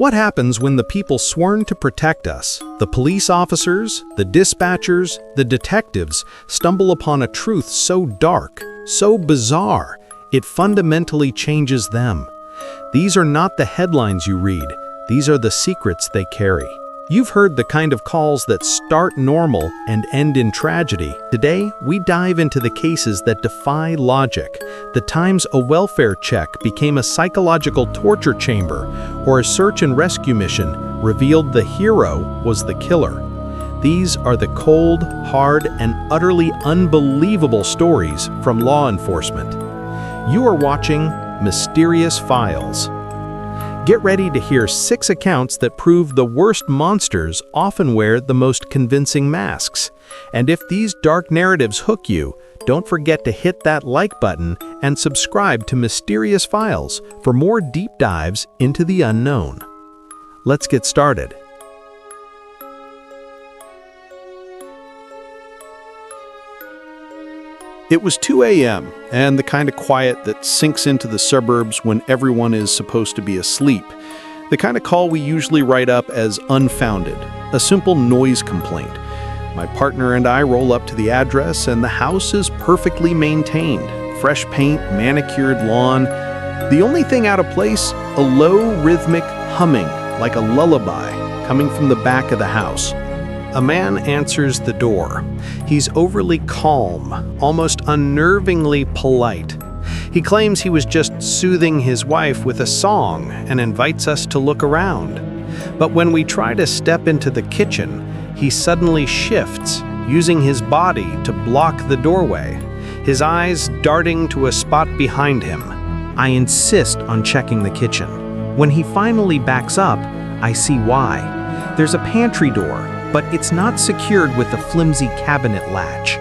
What happens when the people sworn to protect us, the police officers, the dispatchers, the detectives, stumble upon a truth so dark, so bizarre, it fundamentally changes them? These are not the headlines you read. These are the secrets they carry. You've heard the kind of calls that start normal and end in tragedy. Today, we dive into the cases that defy logic, the times a welfare check became a psychological torture chamber, or a search and rescue mission revealed the hero was the killer. These are the cold, hard, and utterly unbelievable stories from law enforcement. You are watching Mysterious Files. Get ready to hear 6 accounts that prove the worst monsters often wear the most convincing masks. And if these dark narratives hook you, don't forget to hit that like button and subscribe to Mysterious Files for more deep dives into the unknown. Let's get started. It was 2 a.m., and the kind of quiet that sinks into the suburbs when everyone is supposed to be asleep. The kind of call we usually write up as unfounded, a simple noise complaint. My partner and I roll up to the address, and the house is perfectly maintained. Fresh paint, manicured lawn. The only thing out of place, a low, rhythmic humming, like a lullaby, coming from the back of the house. A man answers the door. He's overly calm, almost unnervingly polite. He claims he was just soothing his wife with a song and invites us to look around. But when we try to step into the kitchen, he suddenly shifts, using his body to block the doorway, his eyes darting to a spot behind him. I insist on checking the kitchen. When he finally backs up, I see why. There's a pantry door, but it's not secured with a flimsy cabinet latch.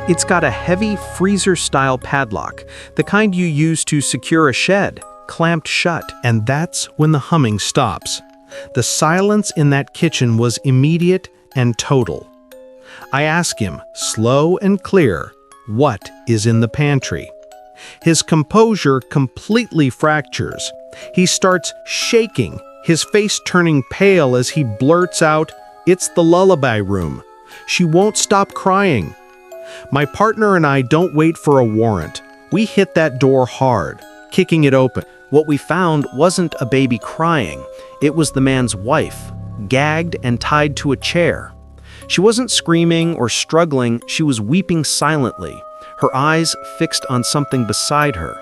It's got a heavy freezer-style padlock, the kind you use to secure a shed, clamped shut. And that's when the humming stops. The silence in that kitchen was immediate and total. I ask him, slow and clear, what is in the pantry? His composure completely fractures. He starts shaking, his face turning pale as he blurts out, "It's the lullaby room. She won't stop crying." My partner and I don't wait for a warrant. We hit that door hard, kicking it open. What we found wasn't a baby crying. It was the man's wife, gagged and tied to a chair. She wasn't screaming or struggling, she was weeping silently, her eyes fixed on something beside her.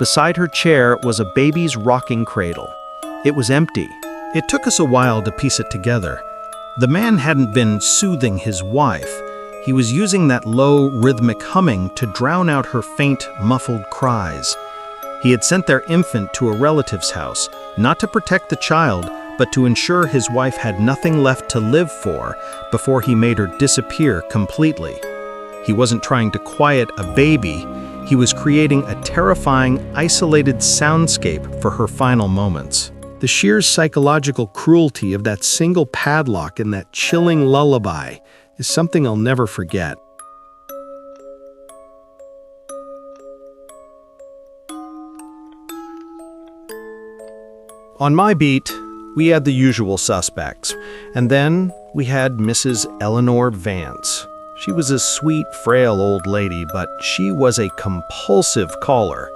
Beside her chair was a baby's rocking cradle. It was empty. It took us a while to piece it together. The man hadn't been soothing his wife. He was using that low, rhythmic humming to drown out her faint, muffled cries. He had sent their infant to a relative's house, not to protect the child, but to ensure his wife had nothing left to live for before he made her disappear completely. He wasn't trying to quiet a baby. He was creating a terrifying, isolated soundscape for her final moments. The sheer psychological cruelty of that single padlock and that chilling lullaby is something I'll never forget. On my beat, we had the usual suspects, and then we had Mrs. Eleanor Vance. She was a sweet, frail old lady, but she was a compulsive caller.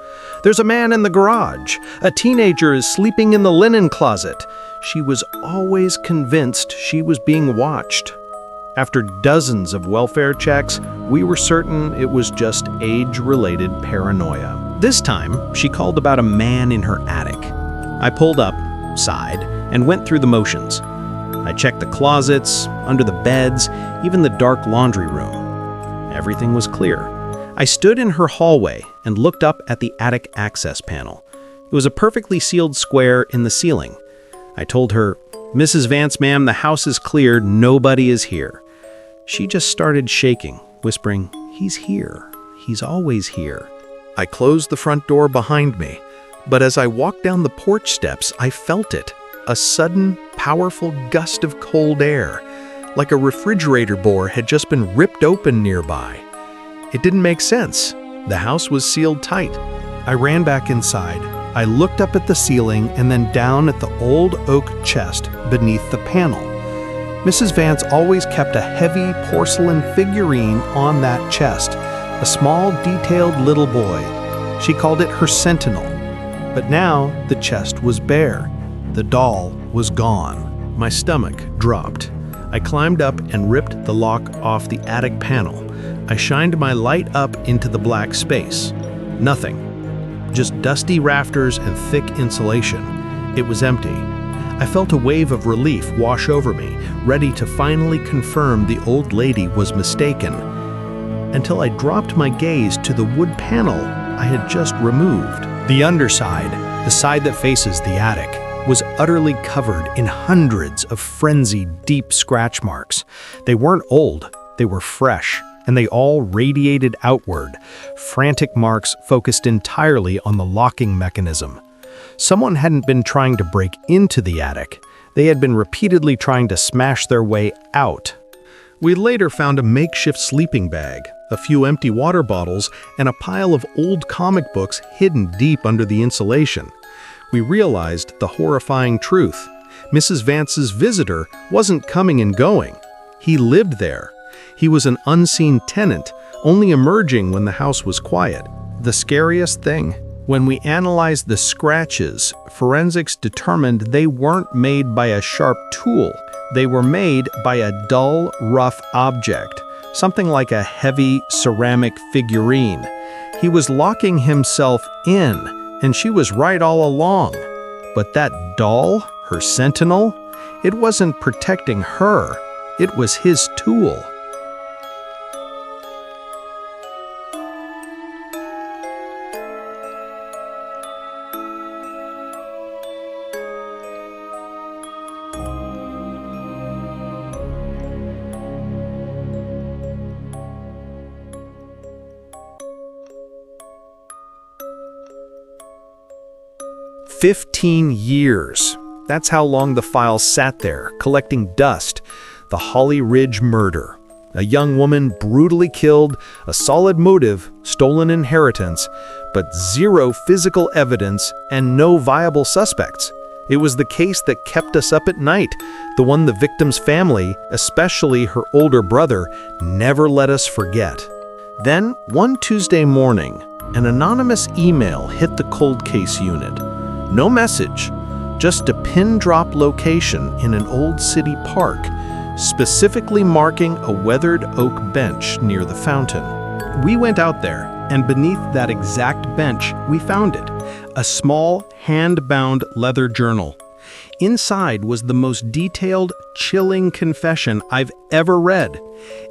"There's a man in the garage. A teenager is sleeping in the linen closet." She was always convinced she was being watched. After dozens of welfare checks, we were certain it was just age-related paranoia. This time, she called about a man in her attic. I pulled up, sighed, and went through the motions. I checked the closets, under the beds, even the dark laundry room. Everything was clear. I stood in her hallway and looked up at the attic access panel. It was a perfectly sealed square in the ceiling. I told her, "Mrs. Vance, ma'am, the house is cleared, nobody is here." She just started shaking, whispering, "He's here. He's always here." I closed the front door behind me, but as I walked down the porch steps, I felt it. A sudden, powerful gust of cold air, like a refrigerator door had just been ripped open nearby. It didn't make sense. The house was sealed tight. I ran back inside. I looked up at the ceiling and then down at the old oak chest beneath the panel. Mrs. Vance always kept a heavy porcelain figurine on that chest, a small, detailed little boy. She called it her sentinel. But now the chest was bare. The doll was gone. My stomach dropped. I climbed up and ripped the lock off the attic panel. I shined my light up into the black space. Nothing. Just dusty rafters and thick insulation. It was empty. I felt a wave of relief wash over me, ready to finally confirm the old lady was mistaken, until I dropped my gaze to the wood panel I had just removed. The underside, the side that faces the attic, was utterly covered in hundreds of frenzied, deep scratch marks. They weren't old, they were fresh, and they all radiated outward, frantic marks focused entirely on the locking mechanism. Someone hadn't been trying to break into the attic. They had been repeatedly trying to smash their way out. We later found a makeshift sleeping bag, a few empty water bottles, and a pile of old comic books hidden deep under the insulation. We realized the horrifying truth. Mrs. Vance's visitor wasn't coming and going. He lived there. He was an unseen tenant, only emerging when the house was quiet. The scariest thing, when we analyzed the scratches, forensics determined they weren't made by a sharp tool. They were made by a dull, rough object, something like a heavy ceramic figurine. He was locking himself in, and she was right all along. But that doll, her sentinel, it wasn't protecting her. It was his tool. "15 years. That's how long the file sat there, collecting dust. The Holly Ridge murder. A young woman brutally killed, a solid motive, stolen inheritance, but zero physical evidence and no viable suspects. It was the case that kept us up at night, the one the victim's family, especially her older brother, never let us forget. Then, one Tuesday morning, an anonymous email hit the cold case unit. No message, just a pin drop location in an old city park, specifically marking a weathered oak bench near the fountain. We went out there, and beneath that exact bench, we found it, a small, hand-bound leather journal. Inside was the most detailed, chilling confession I've ever read.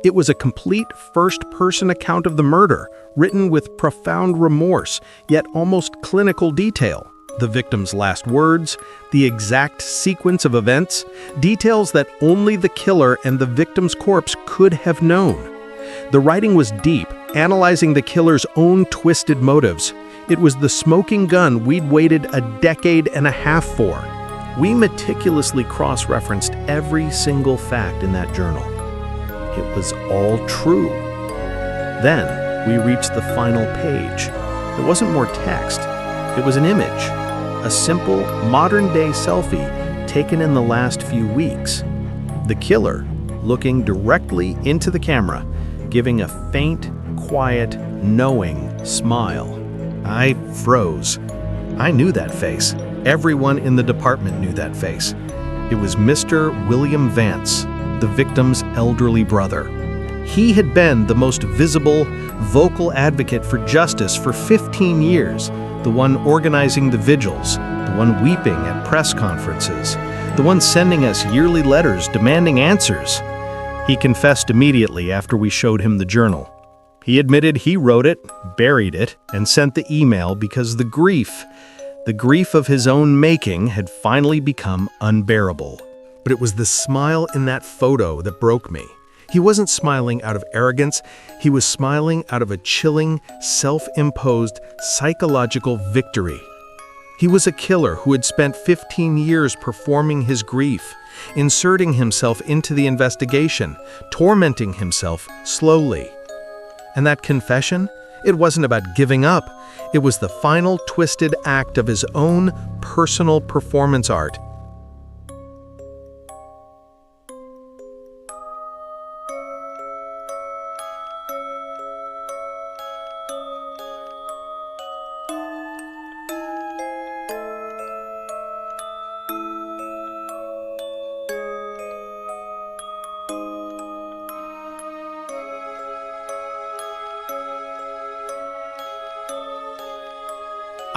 It was a complete first-person account of the murder, written with profound remorse, yet almost clinical detail. The victim's last words, the exact sequence of events, details that only the killer and the victim's corpse could have known. The writing was deep, analyzing the killer's own twisted motives. It was the smoking gun we'd waited a decade and a half for. We meticulously cross-referenced every single fact in that journal. It was all true. Then we reached the final page. It wasn't more text. It was an image. A simple, modern-day selfie taken in the last few weeks. The killer looking directly into the camera, giving a faint, quiet, knowing smile. I froze. I knew that face. Everyone in the department knew that face. It was Mr. William Vance, the victim's elderly brother. He had been the most visible, vocal advocate for justice for 15 years, the one organizing the vigils, the one weeping at press conferences, the one sending us yearly letters demanding answers. He confessed immediately after we showed him the journal. He admitted he wrote it, buried it, and sent the email because the grief of his own making had finally become unbearable. But it was the smile in that photo that broke me. He wasn't smiling out of arrogance, he was smiling out of a chilling, self-imposed psychological victory. He was a killer who had spent 15 years performing his grief, inserting himself into the investigation, tormenting himself slowly. And that confession, It wasn't about giving up. It was the final twisted act of his own personal performance art.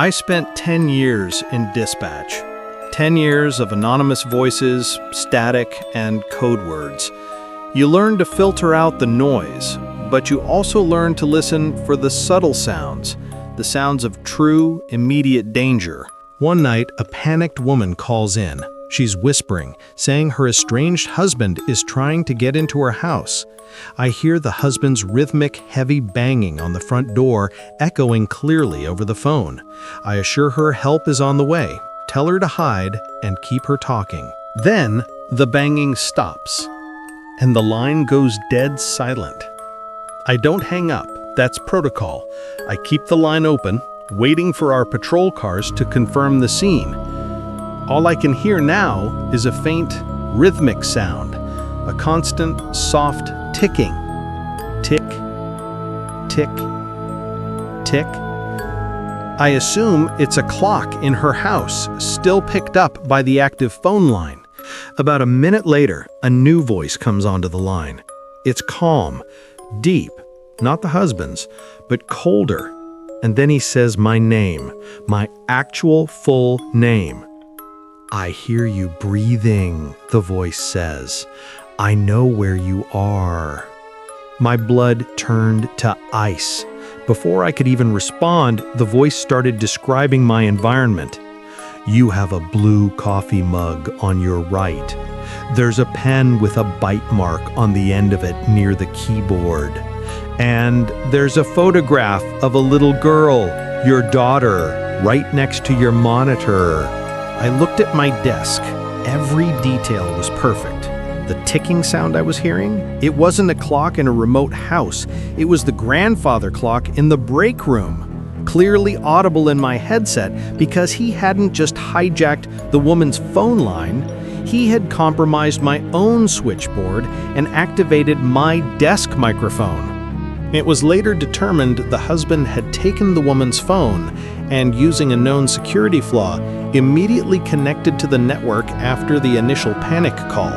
I spent 10 years in dispatch. 10 years of anonymous voices, static, and code words. You learn to filter out the noise, but you also learn to listen for the subtle sounds, the sounds of true, immediate danger. One night, a panicked woman calls in. She's whispering, saying her estranged husband is trying to get into her house. I hear the husband's rhythmic, heavy banging on the front door echoing clearly over the phone. I assure her help is on the way, tell her to hide, and keep her talking. Then, the banging stops, and the line goes dead silent. I don't hang up, that's protocol. I keep the line open, waiting for our patrol cars to confirm the scene. All I can hear now is a faint, rhythmic sound, a constant, soft ticking. Tick, tick, tick. I assume it's a clock in her house, still picked up by the active phone line. About a minute later, a new voice comes onto the line. It's calm, deep, not the husband's, but colder. And then he says my name, my actual full name. I hear you breathing, the voice says. I know where you are. My blood turned to ice. Before I could even respond, the voice started describing my environment. You have a blue coffee mug on your right. There's a pen with a bite mark on the end of it near the keyboard. And there's a photograph of a little girl, your daughter, right next to your monitor. I looked at my desk. Every detail was perfect. The ticking sound I was hearing, it wasn't a clock in a remote house. It was the grandfather clock in the break room, clearly audible in my headset because he hadn't just hijacked the woman's phone line. He had compromised my own switchboard and activated my desk microphone. It was later determined the husband had taken the woman's phone and, using a known security flaw, immediately connected to the network after the initial panic call.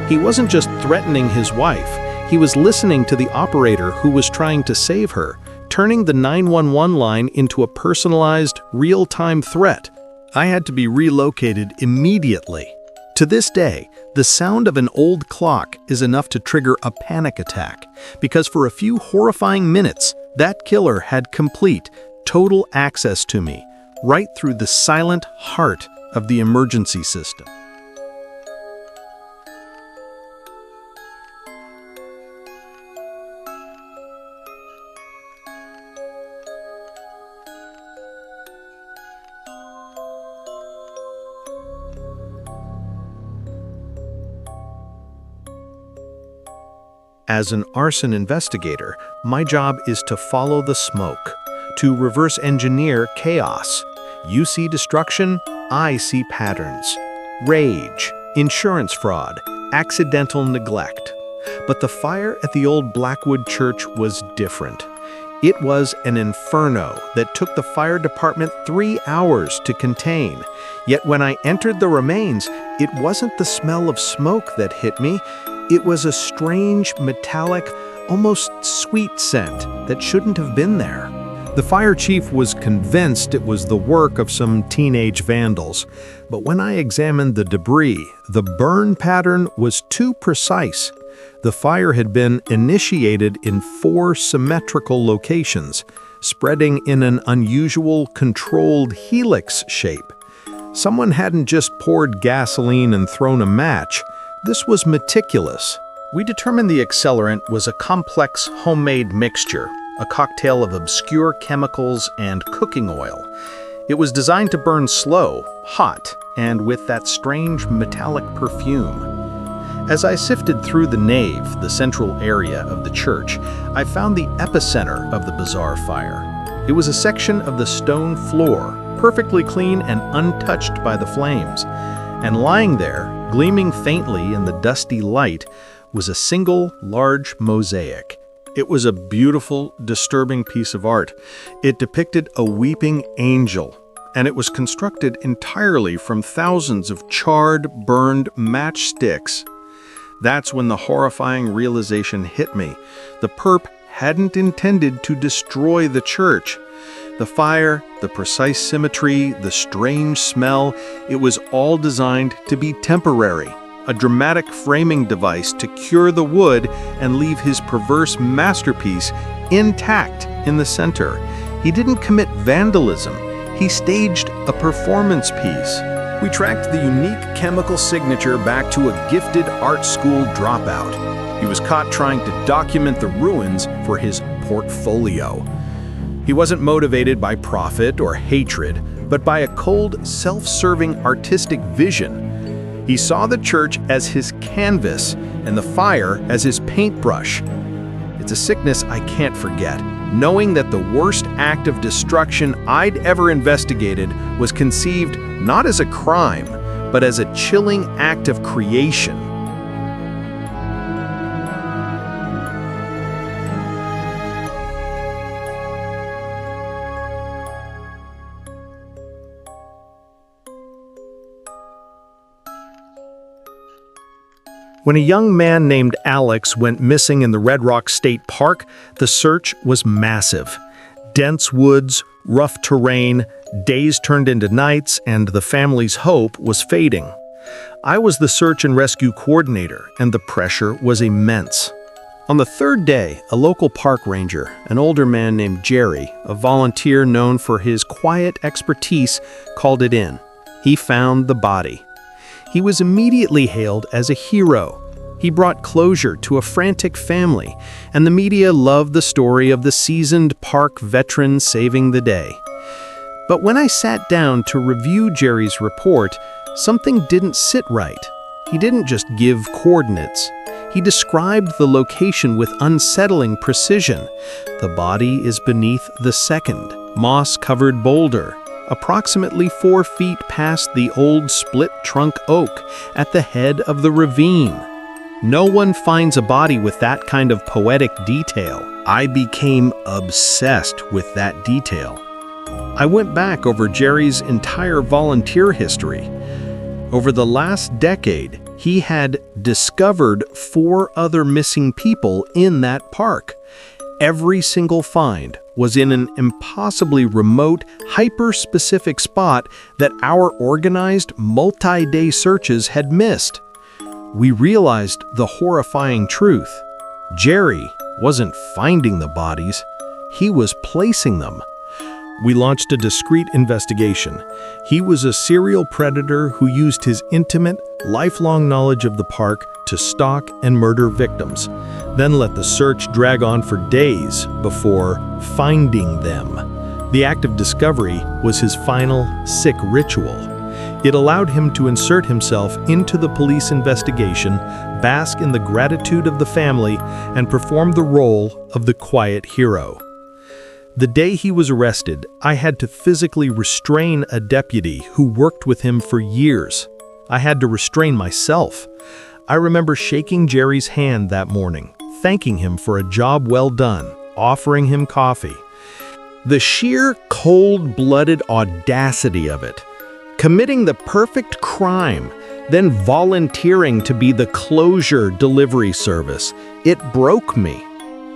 He wasn't just threatening his wife, he was listening to the operator who was trying to save her, turning the 911 line into a personalized, real-time threat. I had to be relocated immediately. To this day, the sound of an old clock is enough to trigger a panic attack, because for a few horrifying minutes, that killer had complete, total access to me, right through the silent heart of the emergency system. As an arson investigator, my job is to follow the smoke, to reverse engineer chaos. You see destruction, I see patterns. Rage, insurance fraud, accidental neglect. But the fire at the old Blackwood church was different. It was an inferno that took the fire department 3 hours to contain. Yet when I entered the remains, it wasn't the smell of smoke that hit me. It was a strange, metallic, almost sweet scent that shouldn't have been there. The fire chief was convinced it was the work of some teenage vandals, but when I examined the debris, the burn pattern was too precise. The fire had been initiated in 4 symmetrical locations, spreading in an unusual, controlled helix shape. Someone hadn't just poured gasoline and thrown a match. This was meticulous. We determined the accelerant was a complex homemade mixture, a cocktail of obscure chemicals and cooking oil. It was designed to burn slow, hot, and with that strange metallic perfume. As I sifted through the nave, the central area of the church, I found the epicenter of the bizarre fire. It was a section of the stone floor, perfectly clean and untouched by the flames. And lying there, gleaming faintly in the dusty light, was a single large mosaic. It was a beautiful, disturbing piece of art. It depicted a weeping angel, and it was constructed entirely from thousands of charred, burned matchsticks. That's when the horrifying realization hit me. The perp hadn't intended to destroy the church. The fire, the precise symmetry, the strange smell, it was all designed to be temporary. A dramatic framing device to cure the wood and leave his perverse masterpiece intact in the center. He didn't commit vandalism. He staged a performance piece. We tracked the unique chemical signature back to a gifted art school dropout. He was caught trying to document the ruins for his portfolio. He wasn't motivated by profit or hatred, but by a cold, self-serving artistic vision. He saw the church as his canvas and the fire as his paintbrush. It's a sickness I can't forget, knowing that the worst act of destruction I'd ever investigated was conceived not as a crime, but as a chilling act of creation. When a young man named Alex went missing in the Red Rock State Park, the search was massive. Dense woods, rough terrain, days turned into nights, and the family's hope was fading. I was the search and rescue coordinator, and the pressure was immense. On the third day, a local park ranger, an older man named Jerry, a volunteer known for his quiet expertise, called it in. He found the body. He was immediately hailed as a hero. He brought closure to a frantic family, and the media loved the story of the seasoned park veteran saving the day. But when I sat down to review Jerry's report, something didn't sit right. He didn't just give coordinates. He described the location with unsettling precision. The body is beneath the second, moss-covered boulder, approximately 4 feet past the old split-trunk oak at the head of the ravine. No one finds a body with that kind of poetic detail. I became obsessed with that detail. I went back over Jerry's entire volunteer history. Over the last decade, he had discovered 4 other missing people in that park. Every single find was in an impossibly remote, hyper-specific spot that our organized, multi-day searches had missed. We realized the horrifying truth. Jerry wasn't finding the bodies, he was placing them. We launched a discreet investigation. He was a serial predator who used his intimate, lifelong knowledge of the park to stalk and murder victims, then let the search drag on for days before finding them. The act of discovery was his final, sick ritual. It allowed him to insert himself into the police investigation, bask in the gratitude of the family, and perform the role of the quiet hero. The day he was arrested, I had to physically restrain a deputy who worked with him for years. I had to restrain myself. I remember shaking Jerry's hand that morning, thanking him for a job well done, offering him coffee. The sheer cold-blooded audacity of it. Committing the perfect crime, then volunteering to be the closure delivery service. It broke me.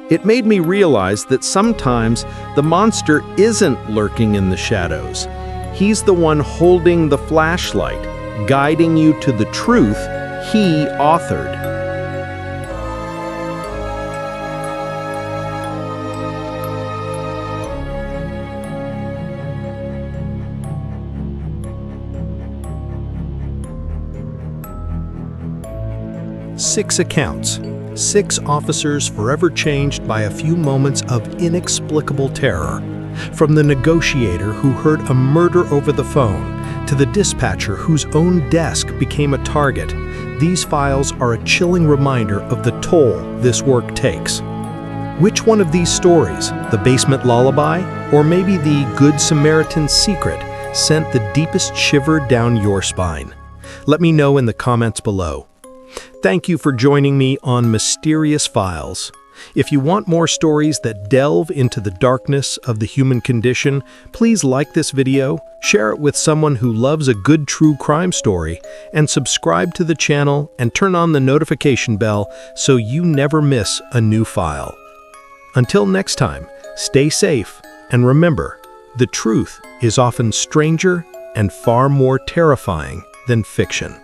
It made me realize that sometimes the monster isn't lurking in the shadows. He's the one holding the flashlight, guiding you to the truth he authored. Six accounts. 6 officers forever changed by a few moments of inexplicable terror. From the negotiator who heard a murder over the phone, to the dispatcher whose own desk became a target, these files are a chilling reminder of the toll this work takes. Which one of these stories, the Basement Lullaby, or maybe the Good Samaritan's Secret, sent the deepest shiver down your spine? Let me know in the comments below. Thank you for joining me on Mysterious Files. If you want more stories that delve into the darkness of the human condition, please like this video, share it with someone who loves a good true crime story, and subscribe to the channel and turn on the notification bell so you never miss a new file. Until next time, stay safe, and remember, the truth is often stranger and far more terrifying than fiction.